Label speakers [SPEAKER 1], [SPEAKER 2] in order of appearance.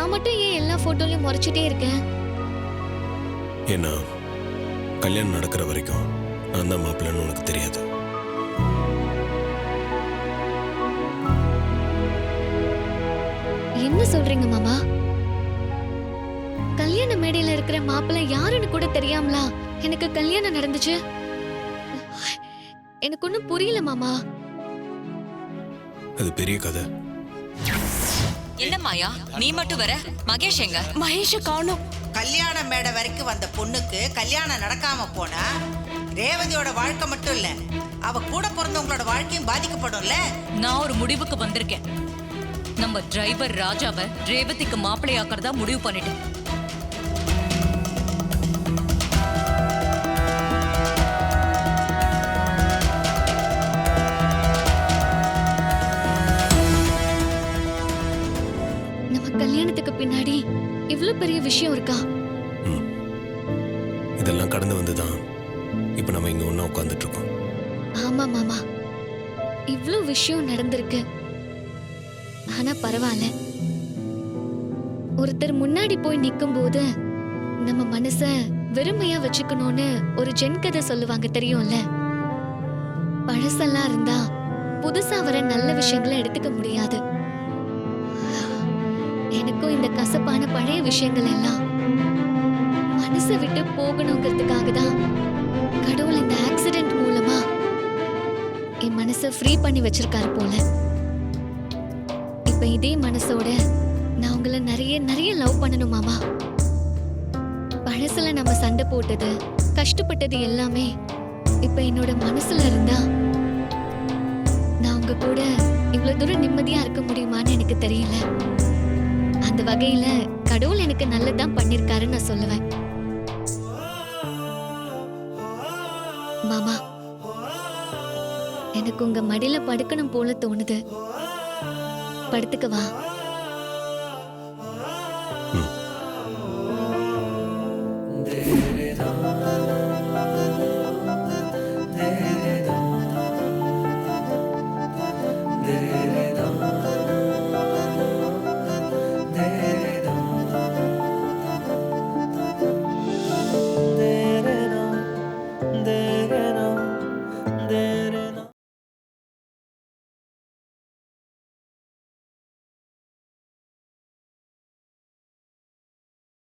[SPEAKER 1] நான் மட்டும் ஏன் எல்லா போட்டோலயும் முறைச்சிட்டே இருக்கேன்?
[SPEAKER 2] ஏன்னா கல்யாணம் நடக்கிற வரைக்கும் நான் தான் மாப்பிள்ளைன்னு உனக்கு தெரியாது.
[SPEAKER 1] என்ன சொல்றீங்க மாமா? கல்யாண மேடையில இருக்கிற மாப்பிள்ளை யாருன்னு கூட தெரியாமலா எனக்கு கல்யாணம் நடந்துச்சு? எனக்கு ஒண்ணும் புரியல மாமா.
[SPEAKER 2] அது பெரிய கதை.
[SPEAKER 3] என்ன மாயா, நீ மட்டும் வர? மகேஷ் எங்க?
[SPEAKER 4] மகேஷ காணோம்.
[SPEAKER 5] கல்யாண மேடை வரைக்கும் வந்த பொண்ணுக்கு கல்யாணம் நடக்காம போனா ரேவதியோட வாழ்க்கை மட்டும் இல்ல, அவ கூட பிறந்தவங்களோட வாழ்க்கையும் பாதிக்கப்படும்ல.
[SPEAKER 3] நான் ஒரு முடிவுக்கு வந்திருக்கேன். நம்ம டிரைவர் ராஜாவை ரேவதிக்கு மாப்பிள்ளையாக்குறதா முடிவு பண்ணிட்டேன்.
[SPEAKER 1] நம்ம கல்யாணத்துக்கு பின்னாடி இவ்ளோ பெரிய விஷயம் இருக்கா?
[SPEAKER 2] இதெல்லாம் கடந்து வந்துதான் இப்ப நம்ம இங்க ஒண்ணா உட்கார்ந்துட்டு இருக்கோம்.
[SPEAKER 1] ஆமா மாமா, இவ்ளோ விஷயம் நடந்திருக்கு. ஆனா பரவாயில்ல, ஒருத்தர் முன்னாடி போய் நிக்கும் போது நம்ம மனச வெறுமையா வச்சுக்கணும்னு ஒரு ஜென் கதை சொல்லுவாங்க, தெரியும்ல? பழசெல்லாம் இருந்தா புதுசா வர நல்ல விஷயங்களை எடுத்துக்க முடியாது. எனக்கும் இந்த கசப்பான பழைய விஷயங்கள் எல்லாம் மனசை விட்டு போகணுங்கிறதுக்காக தான் கடவுள் இந்த ஆக்சிடென்ட் மூலமா என் மனசை ஃப்ரீ பண்ணி வச்சிருக்காரு போல. இப்ப இதே மனசோட நான் உங்களை நிறைய நிறைய லவ் பண்ணணும் மாமா. பழசுல நம்ம சண்டை போட்டது, கஷ்டப்பட்டது எல்லாமே இப்ப என்னோட மனசுல இருந்தா நான் உங்க கூட இவ்வளவு தூரம் நிம்மதியா இருக்க முடியுமான்னு எனக்கு தெரியல. அந்த வகையில கடவுள் எனக்கு நல்லதான் பண்ணிருக்காருன்னு நான் சொல்லுவேன். மாமா, எனக்கு உங்க மடியில படுக்கணும் போல தோணுது. படுத்துக்கவா?